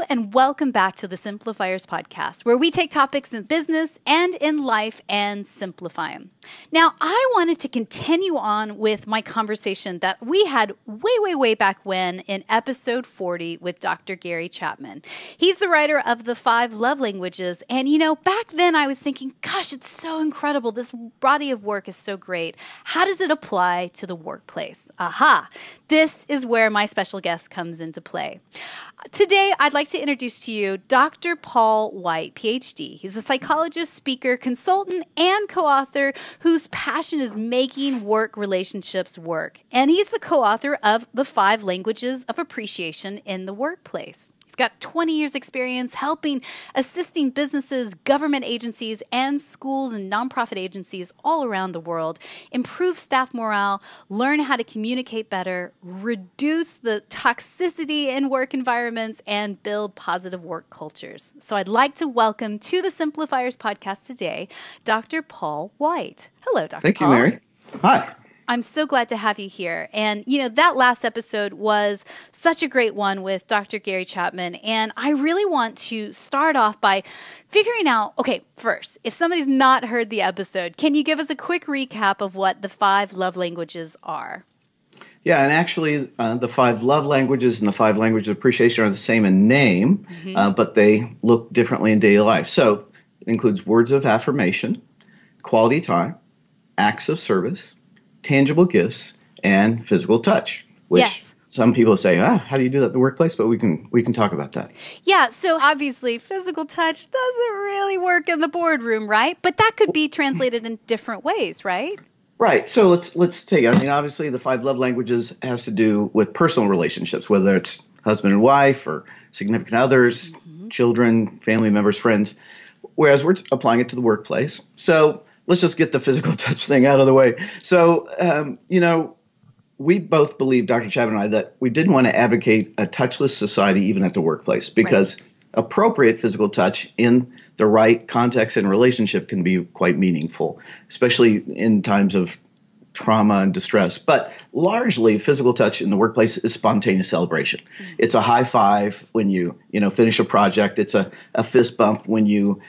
and welcome back to the Simplifiers podcast, where we take topics in business and in life and simplify them. Now, I wanted to continue on with my conversation that we had way back when in episode 40 with Dr. Gary Chapman. He's the writer of The 5 Love Languages. And, back then I was thinking, gosh, it's so incredible. This body of work is so great. How does it apply to the workplace? Aha! This is where my special guest comes into play. Today, I'd like to introduce to you Dr. Paul White, PhD. He's a psychologist, speaker, consultant, and co-author whose passion is making work relationships work. And he's the co-author of The 5 Languages of Appreciation in the Workplace. He's got 20 years experience assisting businesses, government agencies, and schools and nonprofit agencies all around the world improve staff morale, learn how to communicate better, reduce the toxicity in work environments, and build positive work cultures. So I'd like to welcome to the Simplifiers podcast today, Dr. Paul White. Hello, Dr. Paul. Thank you, Mary. Hi. I'm so glad to have you here. And, that last episode was such a great one with Dr. Gary Chapman. And I really want to start off by figuring out, okay, first, if somebody's not heard the episode, can you give us a quick recap of what the 5 love languages are? Yeah, and actually the 5 love languages and the 5 languages of appreciation are the same in name, but they look differently in daily life. So it includes words of affirmation, quality time, acts of service, tangible gifts, and physical touch, which some people say, how do you do that in the workplace? But we can talk about that. Yeah, so obviously physical touch doesn't really work in the boardroom, right? But that could be translated in different ways, right? Right. So let's take it. Obviously the 5 love languages has to do with personal relationships, whether it's husband and wife or significant others, children, family members, friends, whereas we're applying it to the workplace. So let's just get the physical touch thing out of the way. So, we both believe, Dr. Chapman and I, that we didn't want to advocate a touchless society even at the workplace because appropriate physical touch in the right context and relationship can be quite meaningful, especially in times of trauma and distress. But largely, physical touch in the workplace is spontaneous celebration. It's a high five when you finish a project. It's a fist bump when you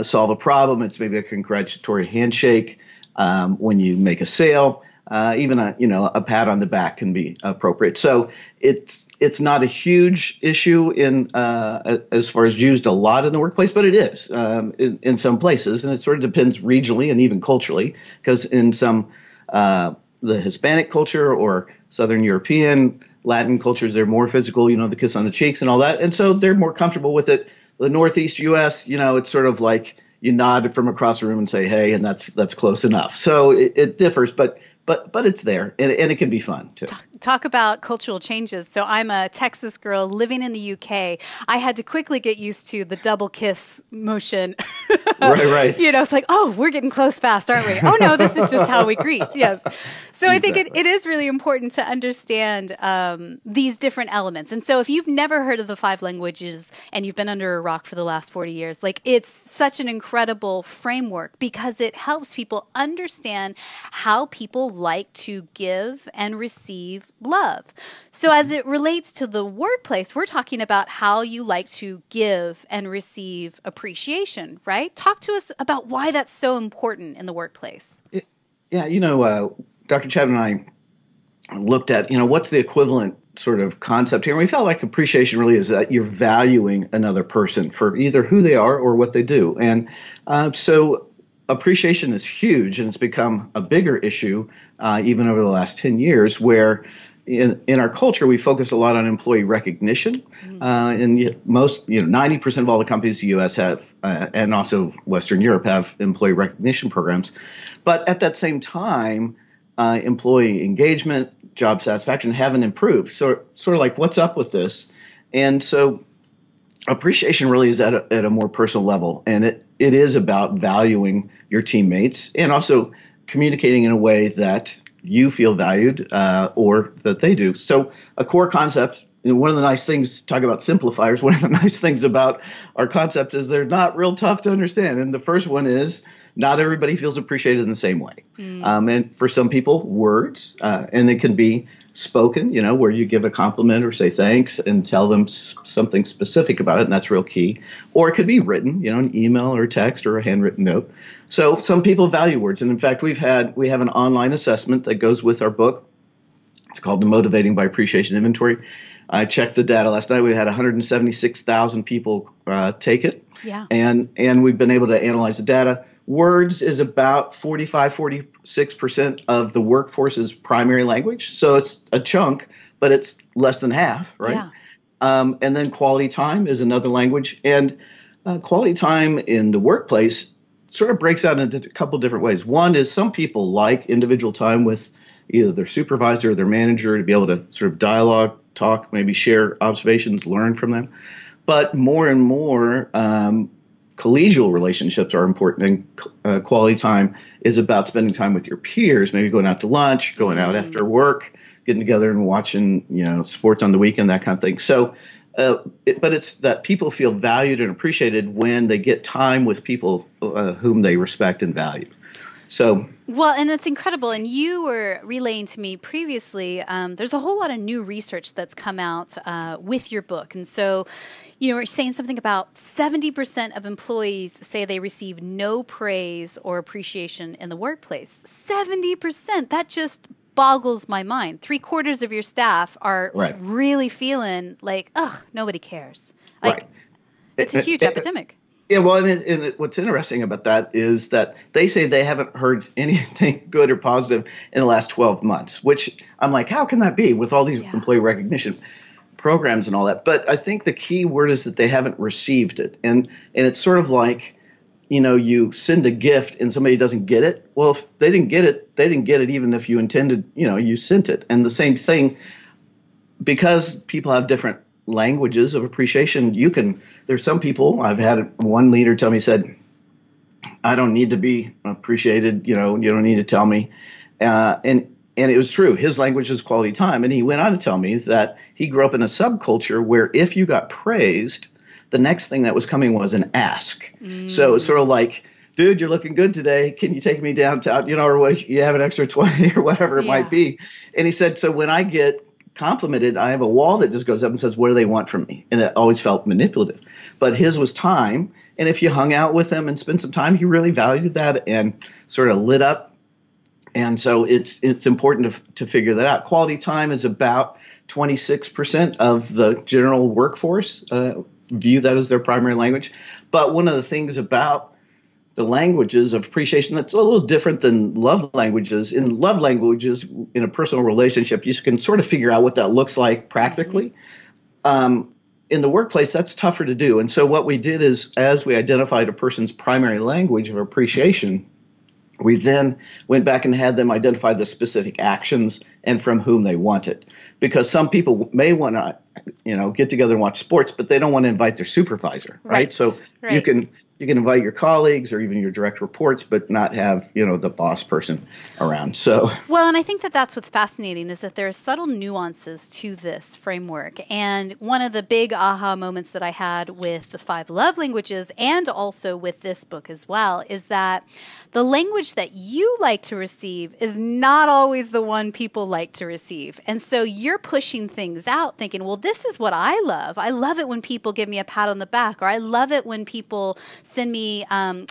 solve a problem. It's maybe a congratulatory handshake when you make a sale. Even a pat on the back can be appropriate. So it's not a huge issue as far as used a lot in the workplace, but it is in some places, and it sort of depends regionally and even culturally, because in some the Hispanic culture or Southern European, Latin cultures, they're more physical, the kiss on the cheeks and all that. And so they're more comfortable with it. The Northeast U.S., it's sort of like you nod from across the room and say, hey, and that's close enough. So it differs, but it's there, and it can be fun too. Talk about cultural changes. So I'm a Texas girl living in the UK. I had to quickly get used to the double kiss motion. Right. It's like, oh, we're getting close fast, aren't we? Oh, no, this is just how we greet. Yes. So exactly. I think it is really important to understand these different elements. And so if you've never heard of the 5 languages and you've been under a rock for the last 40 years, it's such an incredible framework because it helps people understand how people like to give and receive love. So as it relates to the workplace, we're talking about how you like to give and receive appreciation, right? Talk to us about why that's so important in the workplace. Yeah, Dr. Chapman and I looked at, what's the equivalent sort of concept here. And we felt like appreciation really is that you're valuing another person for either who they are or what they do. And so appreciation is huge, and it's become a bigger issue even over the last 10 years, where in our culture, we focus a lot on employee recognition. And most, 90% of all the companies in the U.S. have, and also Western Europe have employee recognition programs. But at that same time, employee engagement, job satisfaction haven't improved. So sort of like, what's up with this? And so appreciation really is at a more personal level. And it is about valuing your teammates and also communicating in a way that you feel valued or that they do. So a core concept, one of the nice things, talk about simplifiers, one of the nice things about our concept is they're not real tough to understand. And the first one is not everybody feels appreciated in the same way. And for some people, words, and it can be spoken, where you give a compliment or say thanks and tell them something specific about it, and that's real key. Or it could be written, an email or text or a handwritten note. So some people value words. And in fact, we have an online assessment that goes with our book. It's called the Motivating by Appreciation Inventory. I checked the data last night. We had 176,000 people take it. Yeah. And we've been able to analyze the data. Words is about 46% of the workforce's primary language. So it's a chunk, but it's less than half, right? Yeah. And then quality time is another language. And quality time in the workplace sort of breaks out into a couple different ways. One is some people like individual time with either their supervisor or their manager to be able to sort of dialogue, talk, maybe share observations, learn from them. But more and more collegial relationships are important, and quality time is about spending time with your peers, maybe going out to lunch, going out after work, getting together and watching, sports on the weekend, that kind of thing. So, but it's that people feel valued and appreciated when they get time with people whom they respect and value. So, well, and it's incredible. And you were relaying to me previously, there's a whole lot of new research that's come out with your book. And so, we're saying something about 70% of employees say they receive no praise or appreciation in the workplace. 70%. That just boggles my mind. 3/4 of your staff are really feeling like, nobody cares. Like, it's a huge epidemic. Yeah, well, and what's interesting about that is that they say they haven't heard anything good or positive in the last 12 months, which I'm like, how can that be with all these employee recognition programs and all that? But I think the key word is that they haven't received it. And it's sort of like, you send a gift and somebody doesn't get it. Well, if they didn't get it, they didn't get it even if you intended, you sent it. And the same thing, because people have different languages of appreciation, there's some people, I've had one leader tell me, said, I don't need to be appreciated, you don't need to tell me. And it was true. His language is quality time. And he went on to tell me that he grew up in a subculture where if you got praised, the next thing that was coming was an ask. So it's sort of like, dude, you're looking good today. Can you take me downtown? Or what, you have an extra 20 or whatever it might be. And he said, so when I get complimented, I have a wall that just goes up and says, what do they want from me? And it always felt manipulative. But his was time. And if you hung out with him and spent some time, he really valued that and sort of lit up. And so it's important to figure that out. Quality time is about 26% of the general workforce view that as their primary language. But one of the things about the languages of appreciation that's a little different than love languages. In love languages, in a personal relationship, you can sort of figure out what that looks like practically. In the workplace, that's tougher to do. And so what we did is, as we identified a person's primary language of appreciation, we then went back and had them identify the specific actions and from whom they want it. Because some people may want to, get together and watch sports, but they don't want to invite their supervisor, right? So you can invite your colleagues or even your direct reports, but not have, the boss person around. So well, and I think that that's what's fascinating is that there are subtle nuances to this framework. And one of the big aha moments that I had with the 5 love languages and also with this book as well is that the language that you like to receive is not always the one people like to receive. And so you're pushing things out thinking, well, this is what I love. I love it when people give me a pat on the back, or I love it when people send me an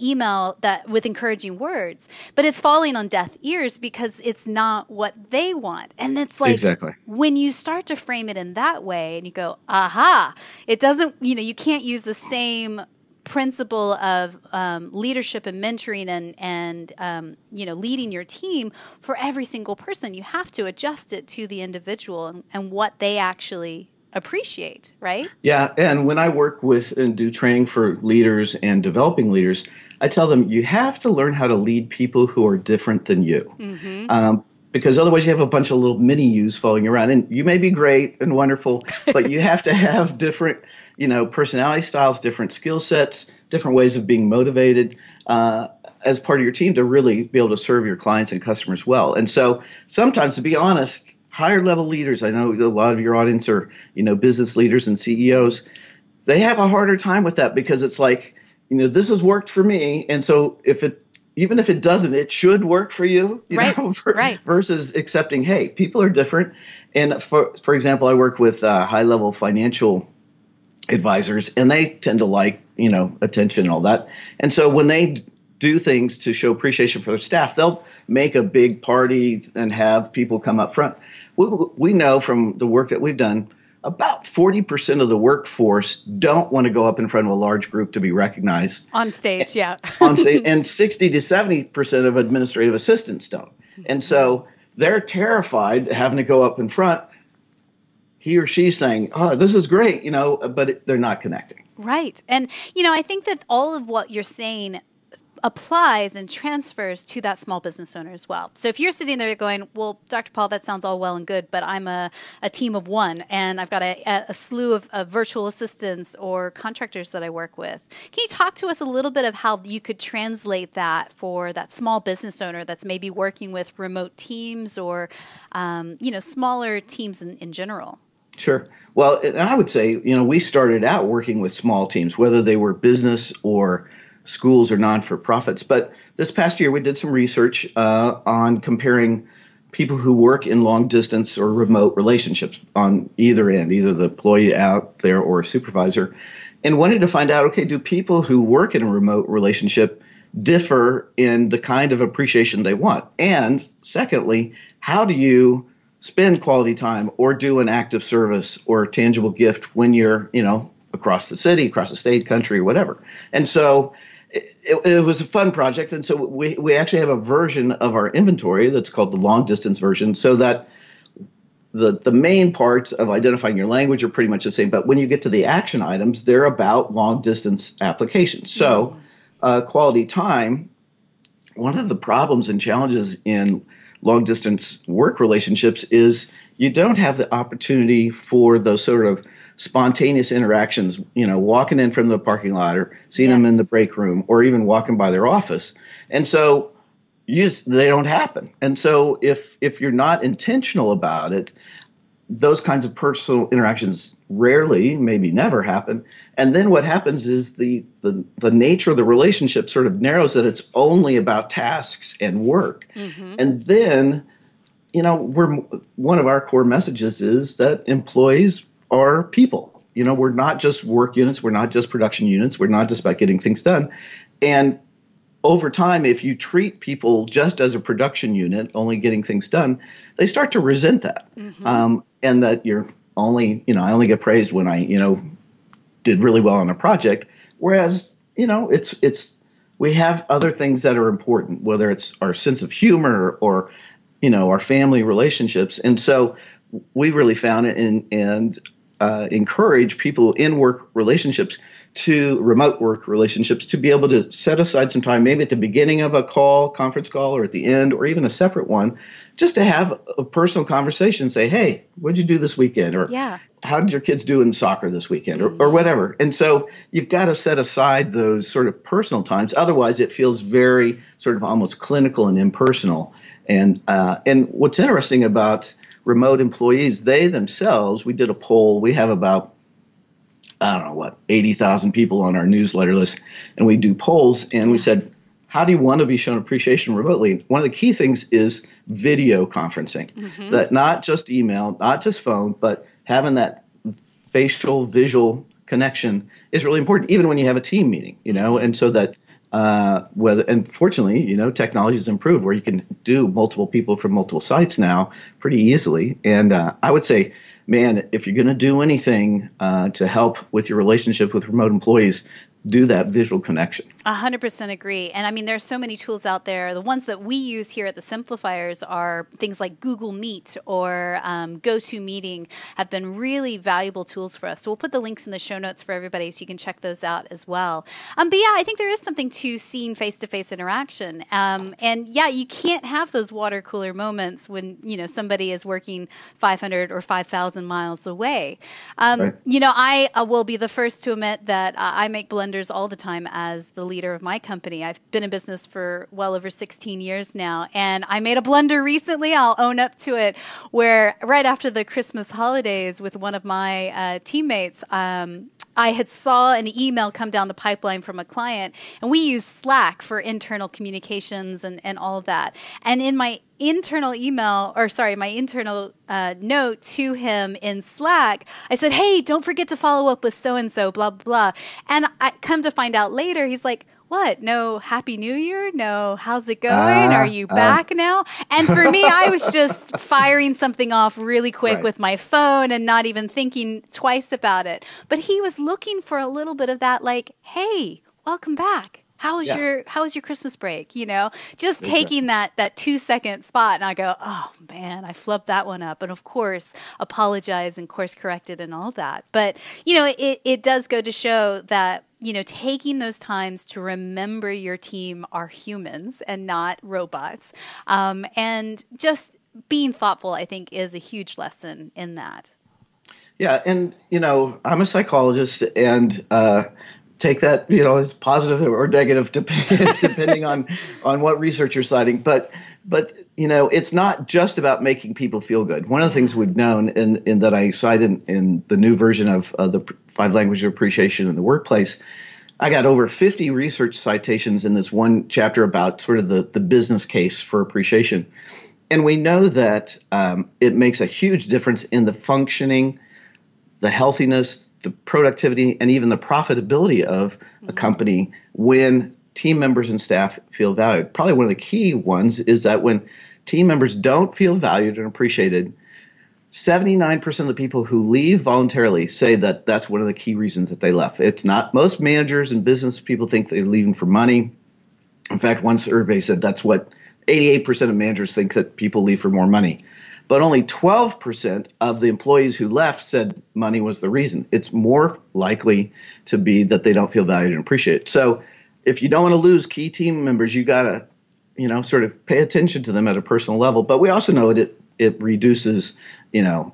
email with encouraging words. But it's falling on deaf ears because it's not what they want. And it's like when you start to frame it in that way and you go, aha, it doesn't, you can't use the same principle of leadership and mentoring and leading your team for every single person. You have to adjust it to the individual and what they actually appreciate, right? Yeah, and when I work with and do training for leaders and developing leaders, I tell them you have to learn how to lead people who are different than you. Because otherwise you have a bunch of little mini yous following around. And you may be great and wonderful, but you have to have different personality styles, different skill sets, different ways of being motivated as part of your team to really be able to serve your clients and customers well. And so sometimes, to be honest, higher level leaders, I know a lot of your audience are, business leaders and CEOs, they have a harder time with that because it's like, this has worked for me. And so even if it doesn't, it should work for you, right, right. Versus accepting, hey, people are different. And for example, I work with high-level financial advisors, and they tend to like, attention and all that. And so when they do things to show appreciation for their staff, they'll make a big party and have people come up front. We know from the work that we've done, about 40% of the workforce don't want to go up in front of a large group to be recognized. On stage, yeah. On stage, and 60 to 70% of administrative assistants don't. And so they're terrified having to go up in front. He or she's saying, oh, this is great, but they're not connecting. Right. And, I think that all of what you're saying applies and transfers to that small business owner as well. So if you're sitting there going, well, Dr. Paul, that sounds all well and good, but I'm a team of one and I've got a slew of virtual assistants or contractors that I work with. Can you talk to us a little bit of how you could translate that for that small business owner that's maybe working with remote teams or, smaller teams in general? Sure. Well, and I would say, we started out working with small teams, whether they were business or schools or non-for-profits. But this past year, we did some research on comparing people who work in long-distance or remote relationships on either end, either the employee out there or a supervisor, and wanted to find out, okay, do people who work in a remote relationship differ in the kind of appreciation they want? And secondly, how do you spend quality time or do an act of service or tangible gift when you're, across the city, across the state, country, or whatever? And so it was a fun project. And so we actually have a version of our inventory that's called the long distance version, so that the main parts of identifying your language are pretty much the same. But when you get to the action items, they're about long distance applications. So quality time, one of the problems and challenges in long distance work relationships is you don't have the opportunity for those sort of spontaneous interactions, walking in from the parking lot or seeing them in the break room or even walking by their office. And so they don't happen. And so if you're not intentional about it, those kinds of personal interactions rarely, maybe never happen. And then what happens is the nature of the relationship sort of narrows that it's only about tasks and work. Mm-hmm. And then, one of our core messages is that employees are people. We're not just work units. We're not just production units. We're not just about getting things done. And over time, if you treat people just as a production unit, only getting things done, they start to resent that. Mm-hmm. And that you're only, I only get praised when I, did really well on a project. Whereas, we have other things that are important, whether it's our sense of humor or, our family relationships. And so we really found it and encourage people in work relationships remote work relationships to be able to set aside some time, maybe at the beginning of a conference call, or at the end, or even a separate one, just to have a personal conversation. Say, hey, what'd you do this weekend? Or how did your kids do in soccer this weekend? Or whatever. And so you've got to set aside those sort of personal times. Otherwise, it feels very sort of almost clinical and impersonal. And what's interesting about remote employees, they themselves, we did a poll. We have about 80,000 people on our newsletter list, and we do polls, and we said, how do you want to be shown appreciation remotely? One of the key things is video conferencing. Mm-hmm. That not just email, not just phone, but having that facial visual connection is really important, even when you have a team meeting, and so that fortunately, technology has improved where you can do multiple people from multiple sites now pretty easily. And I would say, man, if you're going to do anything to help with your relationship with remote employees, do that visual connection. 100% agree. And I mean, there's so many tools out there. The ones that we use here at the Simplifiers are things like Google Meet or GoToMeeting have been really valuable tools for us. So we'll put the links in the show notes for everybody so you can check those out as well. But yeah, I think there is something to seeing face-to-face interaction. And yeah, you can't have those water cooler moments when, somebody is working 500 or 5,000 miles away. Right. I will be the first to admit that I make blunders all the time as the leader of my company. I've been in business for well over 16 years now, and I made a blunder recently, I'll own up to it, where right after the Christmas holidays with one of my teammates, I had saw an email come down the pipeline from a client, and we use Slack for internal communications and all of that. And in my internal note to him in Slack, I said, hey, don't forget to follow up with so-and-so, blah, blah, blah. And I come to find out later, he's like, what? No Happy New Year? No, how's it going? Are you back now? And for me, I was just firing something off really quick with my phone and not even thinking twice about it. But he was looking for a little bit of that, like, hey, welcome back. How was your Christmas break? You know, just taking that 2-second spot, and I go, oh man, I flubbed that one up, and of course apologize and course corrected and all that. But you know, it does go to show that, you know, taking those times to remember your team are humans and not robots, and just being thoughtful, I think, is a huge lesson in that. Yeah, and you know, I'm a psychologist, and take that, you know, as positive or negative, depending on what research you're citing. But you know, it's not just about making people feel good. One of the things we've known, in that I cite in the new version of the 5 Languages of Appreciation in the Workplace, I got over 50 research citations in this one chapter about sort of the business case for appreciation. And we know that it makes a huge difference in the functioning, the healthiness, the productivity, and even the profitability of a company when team members and staff feel valued. Probably one of the key ones is that when team members don't feel valued and appreciated, 79% of the people who leave voluntarily say that that's one of the key reasons that they left. It's not most managers and business people think they're leaving for money. In fact, one survey said that's what 88% of managers think, that people leave for more money. But only 12% of the employees who left said money was the reason. It's more likely to be that they don't feel valued and appreciated. So if you don't want to lose key team members, you got to, you know, sort of pay attention to them at a personal level. But we also know that it reduces, you know,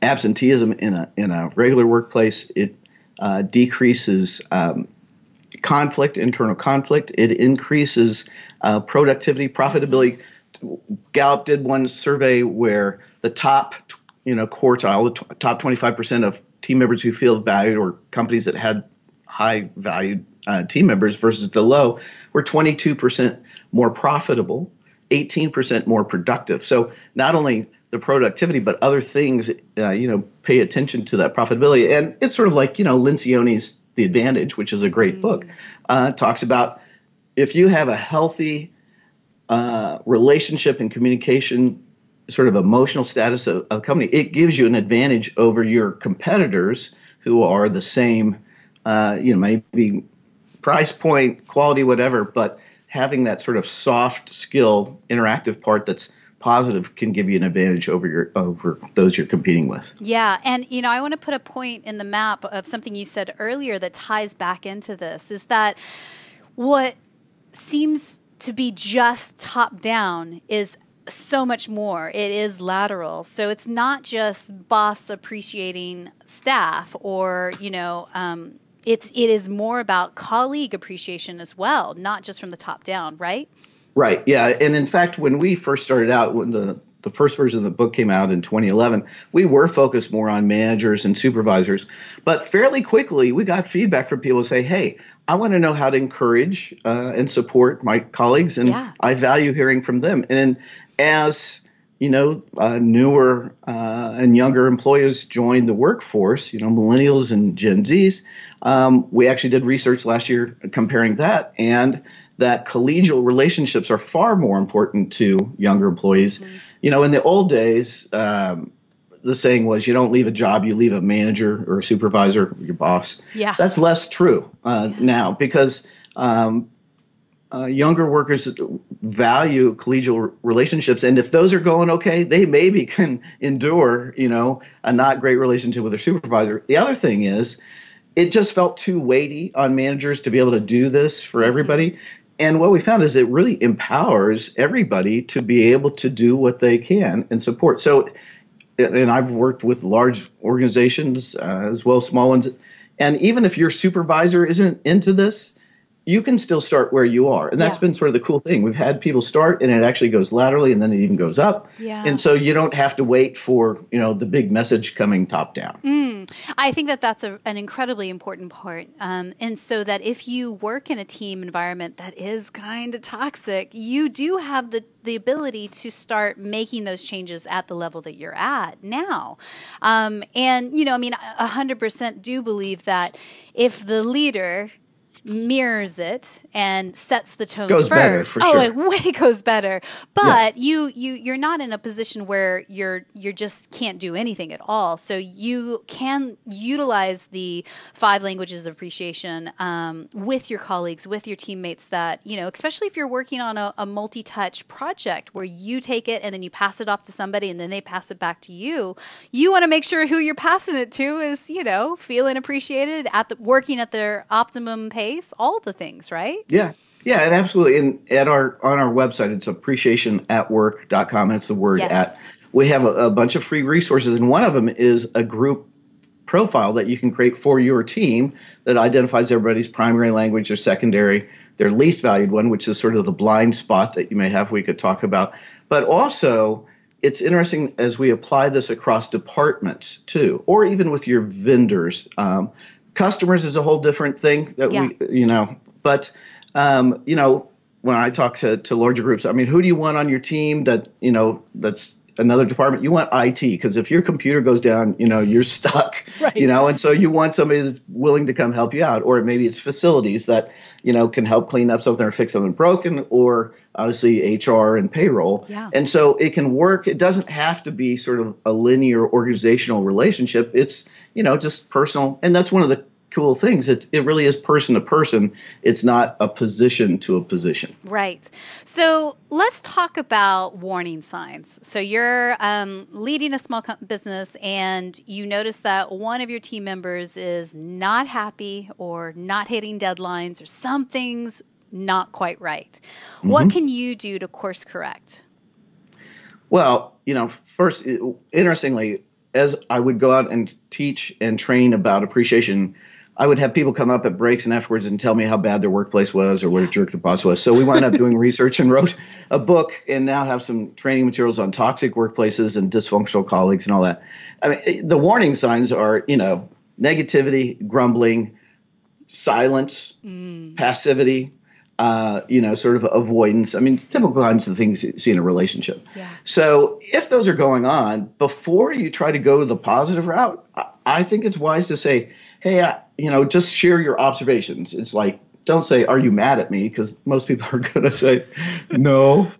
absenteeism in a regular workplace. It decreases conflict, internal conflict. It increases productivity, profitability. Gallup did one survey where the top, you know, quartile, the top 25% of team members who feel valued, or companies that had high valued team members versus the low, were 22% more profitable, 18% more productive. So not only the productivity, but other things, you know, pay attention to that profitability. And it's sort of like, you know, Lencioni's The Advantage, which is a great book, talks about if you have a healthy relationship and communication, sort of emotional status of a company, it gives you an advantage over your competitors who are the same, you know, maybe price point, quality, whatever, but having that sort of soft skill, interactive part that's positive can give you an advantage over those you're competing with. Yeah, and you know, I want to put a point in the map of something you said earlier that ties back into this, is that what seems to be just top down is so much more. It is lateral. So it's not just boss appreciating staff, or, you know, it is more about colleague appreciation as well, not just from the top down, right? Right. Yeah. And in fact, when we first started out, when the first version of the book came out in 2011, we were focused more on managers and supervisors. But fairly quickly, we got feedback from people who say, hey, I want to know how to encourage and support my colleagues, and I value hearing from them. And as, you know, newer and younger employees join the workforce, you know, millennials and Gen Zs, we actually did research last year comparing that, and that collegial relationships are far more important to younger employees. Mm-hmm. You know, in the old days, the saying was, you don't leave a job, you leave a manager or a supervisor, your boss. Yeah. That's less true now, because younger workers value collegial relationships. And if those are going okay, they maybe can endure, you know, a not great relationship with their supervisor. The other thing is, it just felt too weighty on managers to be able to do this for everybody. And what we found is it really empowers everybody to be able to do what they can and support. So, and I've worked with large organizations as well as small ones. And even if your supervisor isn't into this, you can still start where you are. And that's Yeah. been sort of the cool thing. We've had people start and it actually goes laterally and then it even goes up. Yeah. And so you don't have to wait for, the big message coming top down. I think that that's an incredibly important part. And so that if you work in a team environment that is kind of toxic, you do have the ability to start making those changes at the level that you're at now. And, 100% do believe that if the leader mirrors it and sets the tone Goes first. better, for Oh, sure. it way goes better. But you're not in a position where you're just can't do anything at all. So you can utilize the 5 languages of appreciation with your colleagues, with your teammates. That especially if you're working on a multi-touch project where you take it and then you pass it off to somebody and then they pass it back to you. You want to make sure who you're passing it to is feeling appreciated working at their optimum pace. All the things, right? Yeah, and absolutely. And on our website, it's appreciationatwork.com, and it's the word at. We have a bunch of free resources, and one of them is a group profile that you can create for your team that identifies everybody's primary language, their secondary, their least valued one, which is sort of the blind spot that you may have we could talk about. But also, it's interesting as we apply this across departments too, or even with your vendors. Customers is a whole different thing that but when I talk to larger groups, who do you want on your team that's another department? You want IT, because if your computer goes down, you're stuck, right. And so you want somebody that's willing to come help you out, or maybe it's facilities that, can help clean up something or fix something broken, or obviously HR and payroll. Yeah. And so it can work. It doesn't have to be sort of a linear organizational relationship. It's, just personal. And that's one of the cool things. It really is person to person. It's not a position to a position. Right. So let's talk about warning signs. So you're leading a small business and you notice that one of your team members is not happy or not hitting deadlines or something's not quite right. Mm-hmm. What can you do to course correct? Well, first, interestingly, as I would go out and teach and train about appreciation, I would have people come up at breaks and afterwards and tell me how bad their workplace was or what a jerk the boss was. So we wound up doing research and wrote a book and now have some training materials on toxic workplaces and dysfunctional colleagues and all that. The warning signs are, negativity, grumbling, silence, passivity, sort of avoidance. Typical kinds of things you see in a relationship. Yeah. So if those are going on, before you try to go the positive route, I think it's wise to say, hey, just share your observations. It's like, don't say, are you mad at me? Because most people are going to say, no.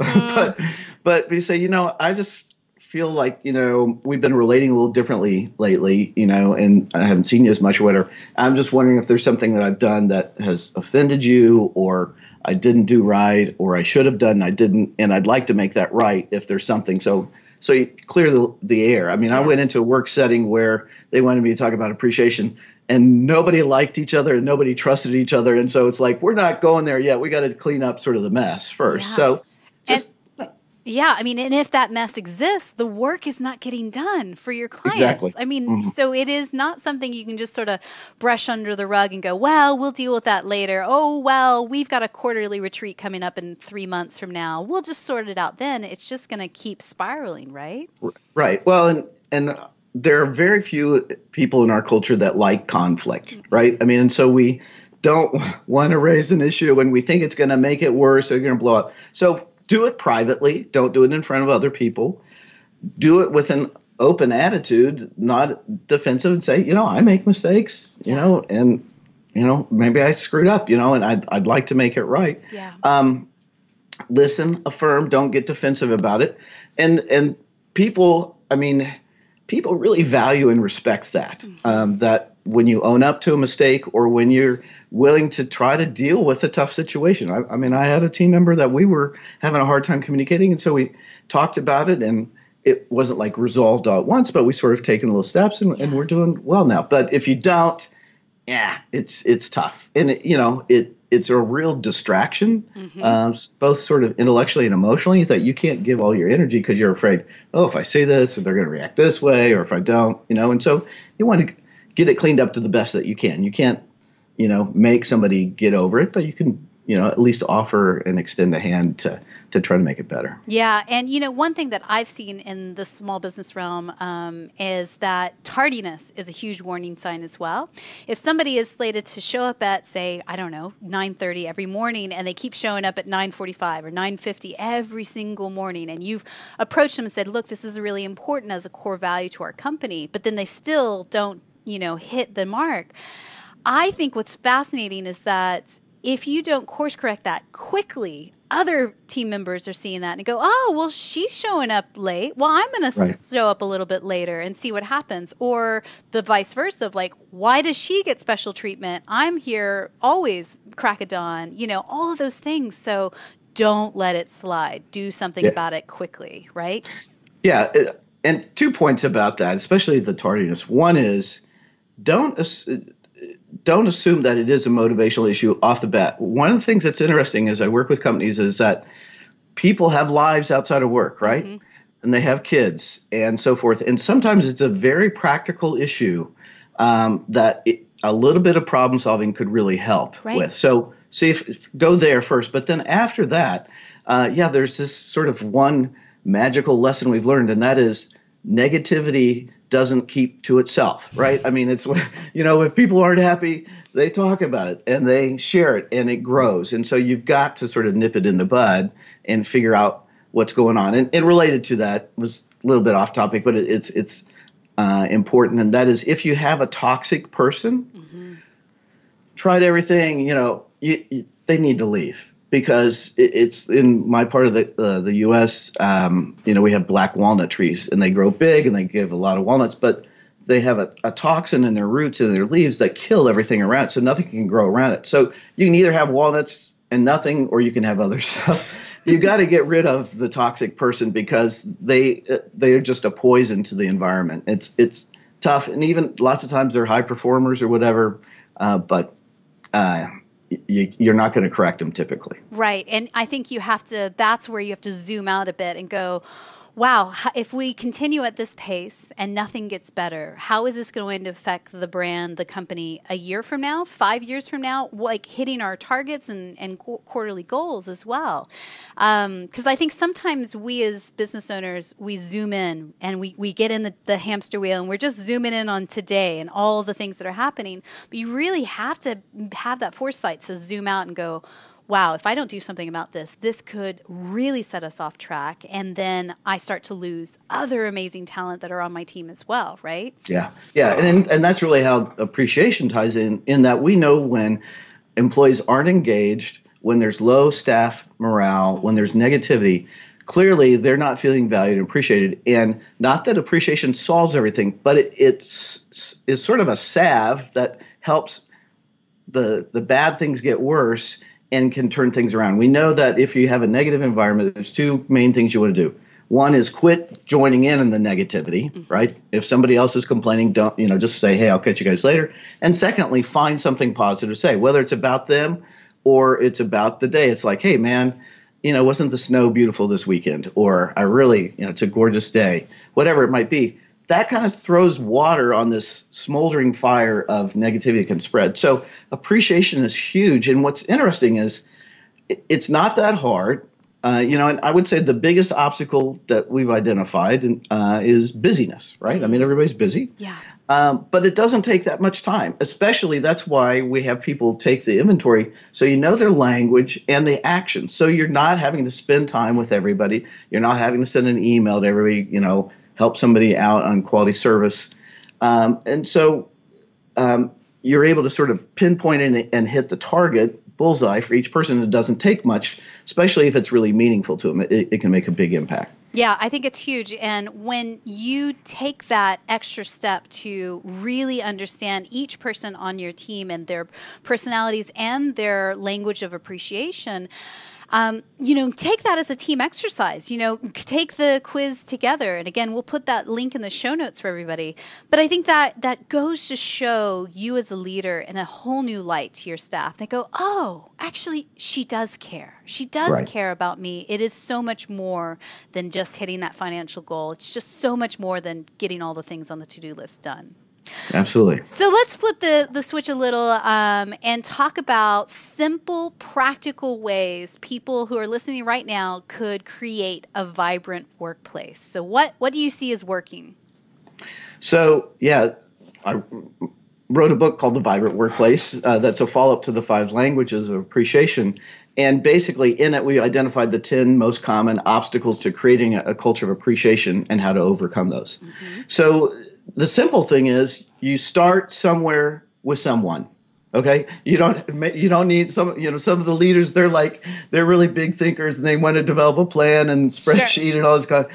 But you say, I just feel like, we've been relating a little differently lately, and I haven't seen you as much or whatever. I'm just wondering if there's something that I've done that has offended you, or I didn't do right, or I should have done and I didn't, and I'd like to make that right if there's something. So you clear the air. I went into a work setting where they wanted me to talk about appreciation, and nobody liked each other and nobody trusted each other. And so it's like, we're not going there yet. We got to clean up sort of the mess first. Yeah. So just. And if that mess exists, the work is not getting done for your clients. Exactly. So it is not something you can just sort of brush under the rug and go, well, we'll deal with that later. Oh, well, we've got a quarterly retreat coming up in 3 months from now. We'll just sort it out then. It's just going to keep spiraling, right? Right. Well, and there are very few people in our culture that like conflict, right? And so we don't want to raise an issue and we think it's going to make it worse or going to blow up. So do it privately. Don't do it in front of other people. Do it with an open attitude, not defensive, and say, I make mistakes, and, maybe I screwed up, and I'd like to make it right. Yeah. Listen, affirm, don't get defensive about it. And people, people really value and respect that, that when you own up to a mistake or when you're willing to try to deal with a tough situation. I had a team member that we were having a hard time communicating, and so we talked about it, and it wasn't like resolved all at once, but we sort of taken little steps, and we're doing well now. But if you don't, it's tough. And, it's a real distraction, both sort of intellectually and emotionally, that you can't give all your energy because you're afraid, if I say this, they're going to react this way, or if I don't, and so you want to get it cleaned up to the best that you can. You can't make somebody get over it, but you can, at least offer and extend a hand to try to make it better. Yeah. And, one thing that I've seen in the small business realm is that tardiness is a huge warning sign as well. If somebody is slated to show up at, say, 9:30 every morning, and they keep showing up at 9:45 or 9:50 every single morning, and you've approached them and said, look, this is really important as a core value to our company, but then they still don't, hit the mark. I think what's fascinating is that if you don't course correct that quickly, other team members are seeing that and go, oh, well, she's showing up late. Well, I'm going to show up a little bit later and see what happens. Or the vice versa of why does she get special treatment? I'm here always crack of dawn, all of those things. So don't let it slide. Do something about it quickly, right? Yeah. And 2 points about that, especially the tardiness. One is don't assume that it is a motivational issue off the bat. One of the things that's interesting as I work with companies is that people have lives outside of work, right? Mm-hmm. And they have kids and so forth. And sometimes it's a very practical issue that a little bit of problem solving could really help with. So go there first. But then after that, there's this sort of one magical lesson we've learned, and that is negativity doesn't keep to itself, right? I mean, it's, if people aren't happy, they talk about it and they share it and it grows. And so you've got to sort of nip it in the bud and figure out what's going on. And related to that was a little bit off topic, but it's important. And that is, if you have a toxic person, tried everything, they need to leave. Because it's in my part of the U.S., we have black walnut trees, and they grow big, and they give a lot of walnuts, but they have a toxin in their roots and their leaves that kill everything around it, so nothing can grow around it. So you can either have walnuts and nothing, or you can have other stuff. You got to get rid of the toxic person because they're just a poison to the environment. It's tough, and even lots of times they're high performers or whatever, but you're not going to correct them typically. Right. And I think that's where you have to zoom out a bit and go, wow, if we continue at this pace and nothing gets better, how is this going to affect the brand, the company a year from now, 5 years from now, hitting our targets and quarterly goals as well? Because I think sometimes we as business owners, we zoom in and we get in the hamster wheel and we're just zooming in on today and all the things that are happening. But you really have to have that foresight to zoom out and go, wow, if I don't do something about this could really set us off track. And then I start to lose other amazing talent that are on my team as well, right? Yeah. And that's really how appreciation ties in that we know when employees aren't engaged, when there's low staff morale, when there's negativity, clearly they're not feeling valued and appreciated. And not that appreciation solves everything, but it's sort of a salve that helps the bad things get worse and can turn things around. We know that if you have a negative environment, there's two main things you want to do. One is quit joining in the negativity, right? If somebody else is complaining, don't, just say, hey, I'll catch you guys later. And secondly, find something positive to say, whether it's about them or it's about the day. It's like, hey, man, wasn't the snow beautiful this weekend? Or I really, it's a gorgeous day, whatever it might be. That kind of throws water on this smoldering fire of negativity that can spread. So appreciation is huge. And what's interesting is it's not that hard. And I would say the biggest obstacle that we've identified is busyness, right? I mean, everybody's busy. Yeah. But it doesn't take that much time, especially that's why we have people take the inventory so you know their language and the actions. So you're not having to spend time with everybody. You're not having to send an email to everybody, help somebody out on quality service. And so you're able to sort of pinpoint it and hit the target bullseye for each person. It doesn't take much, especially if it's really meaningful to them. It can make a big impact. Yeah, I think it's huge. And when you take that extra step to really understand each person on your team and their personalities and their language of appreciation, take that as a team exercise, take the quiz together. And again, we'll put that link in the show notes for everybody. But I think that goes to show you as a leader in a whole new light to your staff. They go, oh, actually, she does care. She does care about me. It is so much more than just hitting that financial goal. It's just so much more than getting all the things on the to-do list done. Absolutely. So let's flip the switch a little and talk about simple, practical ways people who are listening right now could create a vibrant workplace. So what do you see as working? So, I wrote a book called The Vibrant Workplace. That's a follow-up to the 5 languages of appreciation. And basically in it, we identified the 10 most common obstacles to creating a culture of appreciation and how to overcome those. Mm-hmm. So the simple thing is you start somewhere with someone. Okay, you don't need some of the leaders. They're really big thinkers and they want to develop a plan and spreadsheet and all this kind.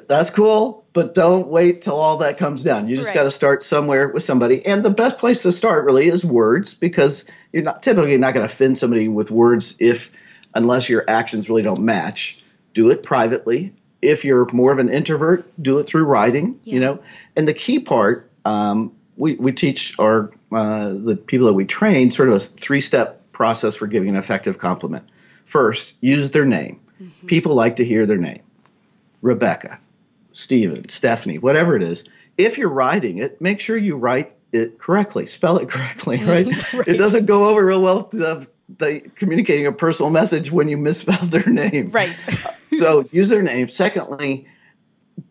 That's cool, but don't wait till all that comes down. You just got to start somewhere with somebody. And the best place to start really is words, because you're typically not going to offend somebody with words unless your actions really don't match. Do it privately. If you're more of an introvert, do it through writing. And the key part, we teach the people that we train sort of a 3-step process for giving an effective compliment. First, use their name. Mm-hmm. People like to hear their name. Rebecca, Stephen, Stephanie, whatever it is. If you're writing it, make sure you write it correctly. Spell it correctly, right? Right. It doesn't go over real well communicating a personal message when you misspell their name. Right. So use their name. Secondly,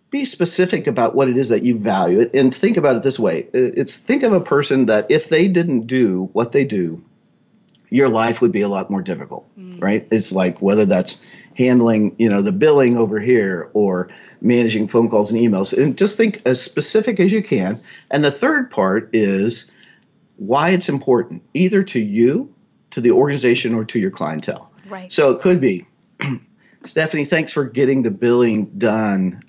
be specific about what it is that you value. And think about it this way. Think of a person that if they didn't do what they do, your life would be a lot more difficult, right? It's like whether that's handling, the billing over here or managing phone calls and emails. And just think as specific as you can. And the third part is why it's important, either to you, to the organization, or to your clientele. Right. So it could be, Stephanie, thanks for getting the billing done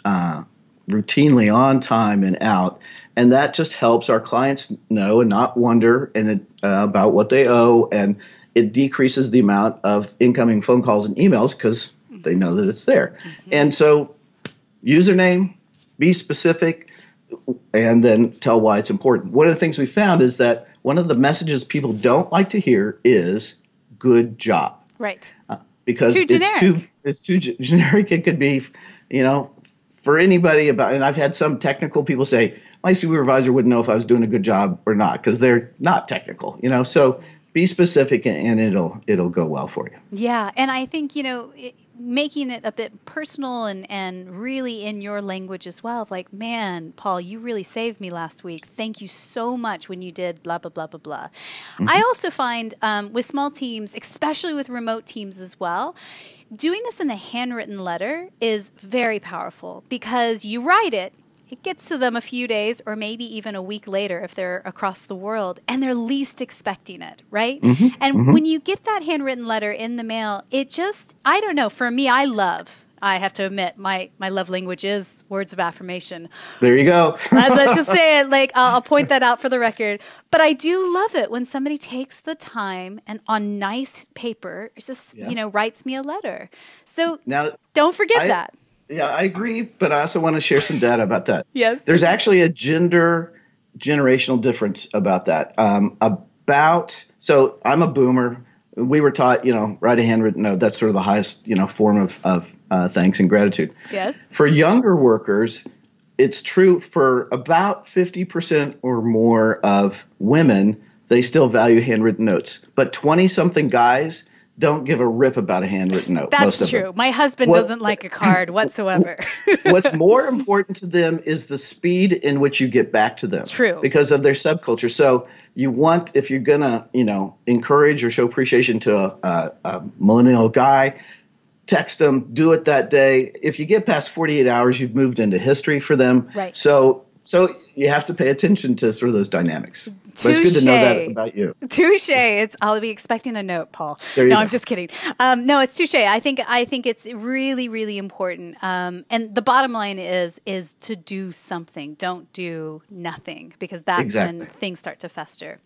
routinely on time and out. And that just helps our clients know and not wonder about what they owe. And it decreases the amount of incoming phone calls and emails because they know that it's there. Mm-hmm. And so username, be specific, and then tell why it's important. One of the things we found is that one of the messages people don't like to hear is good job. Right. Because it's too generic. It could be, for anybody and I've had some technical people say, my supervisor wouldn't know if I was doing a good job or not because they're not technical, so be specific and it'll go well for you. Yeah. And I think, making it a bit personal and really in your language as well. Like, man, Paul, you really saved me last week. Thank you so much when you did blah, blah, blah, blah, blah. Mm-hmm. I also find with small teams, especially with remote teams as well, doing this in a handwritten letter is very powerful because you write it. It gets to them a few days or maybe even a week later if they're across the world and they're least expecting it, right? Mm-hmm, and when you get that handwritten letter in the mail, it just, I don't know, for me, I have to admit, my love language is words of affirmation. There you go. Let's just say it, I'll point that out for the record. But I do love it when somebody takes the time and on nice paper, just, writes me a letter. So now, don't forget that. Yeah, I agree, but I also want to share some data about that. Yes. There's actually a generational difference about that. So I'm a boomer. We were taught, write a handwritten note. That's sort of the highest, form of thanks and gratitude. Yes. For younger workers, it's true for about 50% or more of women, they still value handwritten notes. But 20-something guys don't give a rip about a handwritten note. That's true. My husband doesn't like a card whatsoever. What's more important to them is the speed in which you get back to them. True. Because of their subculture. So you want, if you're going to, encourage or show appreciation to a millennial guy, text them, do it that day. If you get past 48 hours, you've moved into history for them. Right. So you have to pay attention to sort of those dynamics. Touché. But it's good to know that about you. Touché. I'll be expecting a note, Paul. No, I'm just kidding. No, it's touché. I think it's really, really important. And the bottom line is to do something. Don't do nothing, because that's when things start to fester.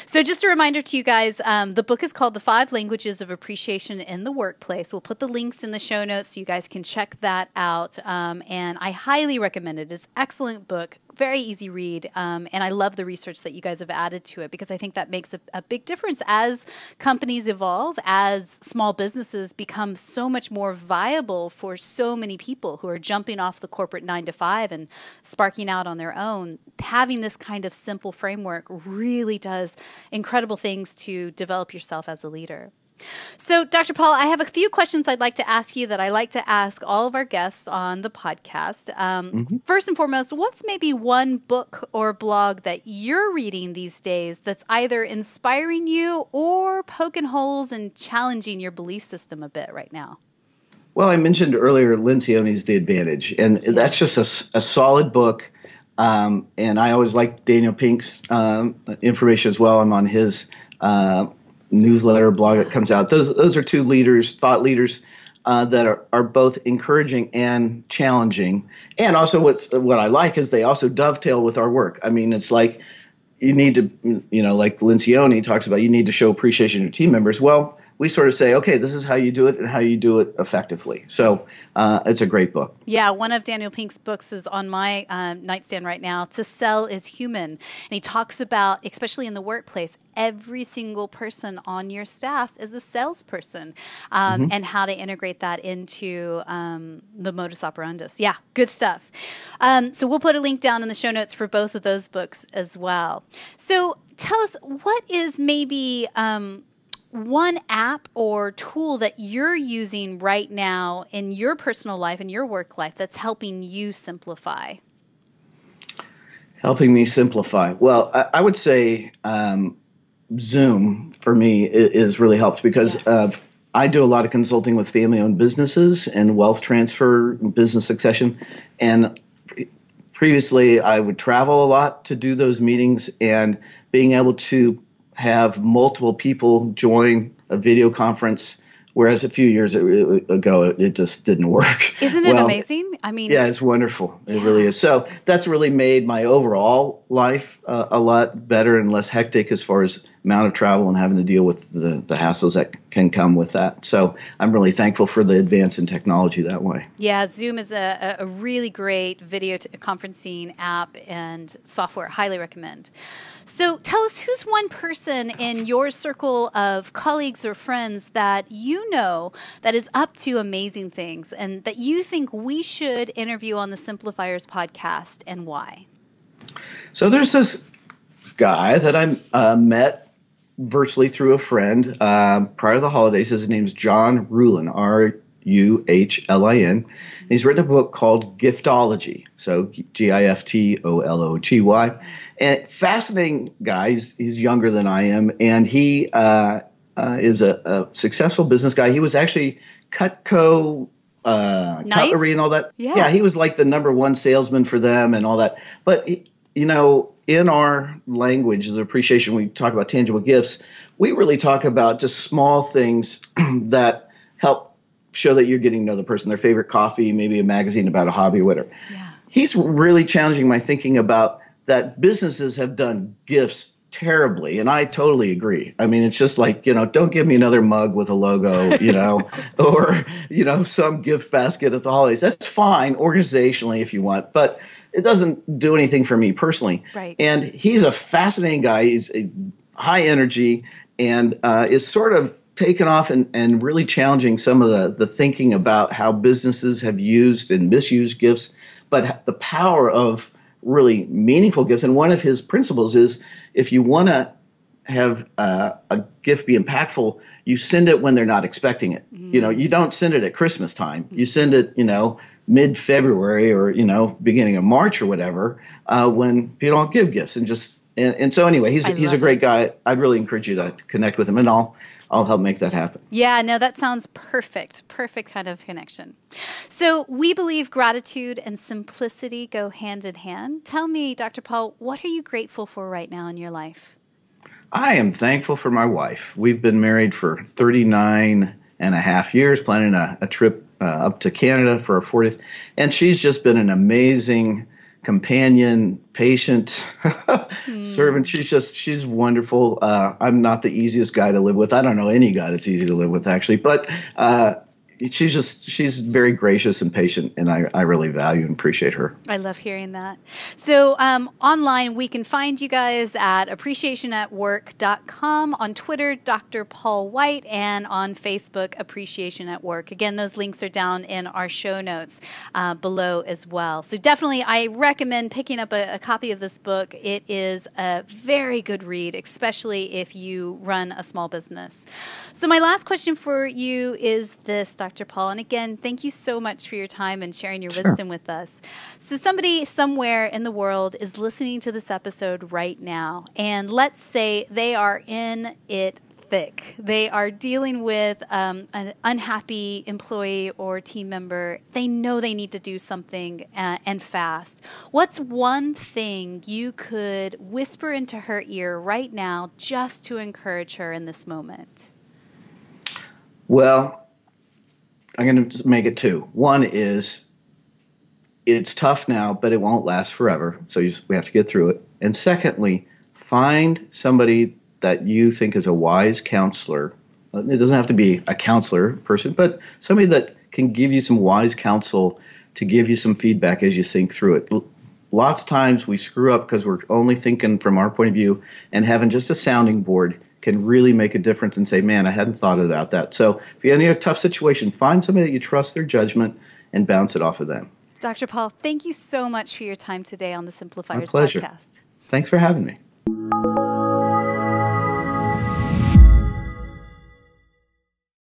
So just a reminder to you guys, the book is called The 5 Languages of Appreciation in the Workplace. We'll put the links in the show notes so you guys can check that out. And I highly recommend it. It's an excellent book, very easy read. And I love the research that you guys have added to it, because I think that makes a big difference as companies evolve, as small businesses become so much more viable for so many people who are jumping off the corporate 9 to 5 and sparking out on their own. Having this kind of simple framework really does incredible things to develop yourself as a leader. So, Dr. Paul, I have a few questions I'd like to ask you that I like to ask all of our guests on the podcast. First and foremost, what's maybe one book or blog that you're reading these days that's either inspiring you or poking holes and challenging your belief system a bit right now? Well, I mentioned earlier Lencioni's The Advantage, and that's just a solid book. And I always like Daniel Pink's information as well. I'm on his newsletter blog that comes out. Those are two thought leaders that are both encouraging and challenging. And also what I like is they also dovetail with our work. I mean, it's like you need to, like Lencioni talks about, you need to show appreciation to your team members. Well, we sort of say, okay, this is how you do it and how you do it effectively. So it's a great book. Yeah, one of Daniel Pink's books is on my nightstand right now. To Sell is Human. And he talks about, especially in the workplace, every single person on your staff is a salesperson, and how to integrate that into the modus operandus. Yeah, good stuff. So we'll put a link down in the show notes for both of those books as well. So tell us, what is maybe one app or tool that you're using right now in your personal life and your work life that's helping you simplify? Helping me simplify. Well, I would say Zoom for me is really helps because I do a lot of consulting with family-owned businesses and wealth transfer, business succession. And previously, I would travel a lot to do those meetings, and being able to have multiple people join a video conference, whereas a few years ago, it just didn't work. Isn't it amazing? I mean, yeah, it's wonderful. It really is. So that's really made my overall life a lot better and less hectic as far as amount of travel and having to deal with the hassles that can come with that. So I'm really thankful for the advance in technology that way. Yeah, Zoom is a really great video conferencing app and software. Highly recommend. So tell us, who's one person in your circle of colleagues or friends that you know that is up to amazing things and that you think we should interview on the Simplifiers podcast, and why? So there's this guy that I met virtually through a friend prior to the holidays. His name's John Ruhlin, Ruhlin. He's written a book called Giftology, so Giftology. And fascinating guy. He's younger than I am, and he is a successful business guy. He was actually Cutco, cutlery and all that. Yeah, he was like the #1 salesman for them and all that. But, in our language, the appreciation, we talk about tangible gifts, we really talk about just small things that help show that you're getting to know the person, their favorite coffee, maybe a magazine about a hobby or whatever. Yeah. He's really challenging my thinking about that businesses have done gifts terribly, and I totally agree. I mean, it's just like, don't give me another mug with a logo, or, some gift basket at the holidays. That's fine organizationally if you want, but it doesn't do anything for me personally. Right. And he's a fascinating guy. He's high energy and is sort of taken off and really challenging some of the thinking about how businesses have used and misused gifts, but the power of really meaningful gifts. And one of his principles is, if you want to have a gift be impactful, you send it when they're not expecting it. You don't send it at Christmas time. You send it, mid-February or, beginning of March or whatever, when people don't give gifts. And so anyway, he's a great guy. I'd really encourage you to connect with him, and I'll help make that happen. Yeah, no, that sounds perfect. Perfect kind of connection. So we believe gratitude and simplicity go hand in hand. Tell me, Dr. Paul, what are you grateful for right now in your life? I am thankful for my wife. We've been married for 39 and a half years, planning a trip up to Canada for our 40th. And she's just been an amazing companion, patient, servant. She's wonderful. I'm not the easiest guy to live with. I don't know any guy that's easy to live with, actually. But she's very gracious and patient, and I really value and appreciate her. I love hearing that. So online, we can find you guys at appreciationatwork.com, on Twitter, Dr. Paul White, and on Facebook, Appreciation at Work. Again, those links are down in our show notes below as well. So definitely, I recommend picking up a copy of this book. It is a very good read, especially if you run a small business. So my last question for you is this, Dr. Paul, and again, thank you so much for your time and sharing your wisdom with us. So somebody somewhere in the world is listening to this episode right now, and let's say they are in it thick. They are dealing with an unhappy employee or team member. They know they need to do something and fast. What's one thing you could whisper into her ear right now just to encourage her in this moment? Well, I'm going to just make it two. One is, it's tough now, but it won't last forever. So we have to get through it. And secondly, find somebody that you think is a wise counselor. It doesn't have to be a counselor person, but somebody that can give you some wise counsel to give you some feedback as you think through it. Lots of times we screw up because we're only thinking from our point of view, and having just a sounding board can really make a difference and say, man, I hadn't thought about that. So if you're in a tough situation, find somebody that you trust their judgment and bounce it off of them. Dr. Paul, thank you so much for your time today on the Simplifiers My pleasure. podcast. Thanks for having me.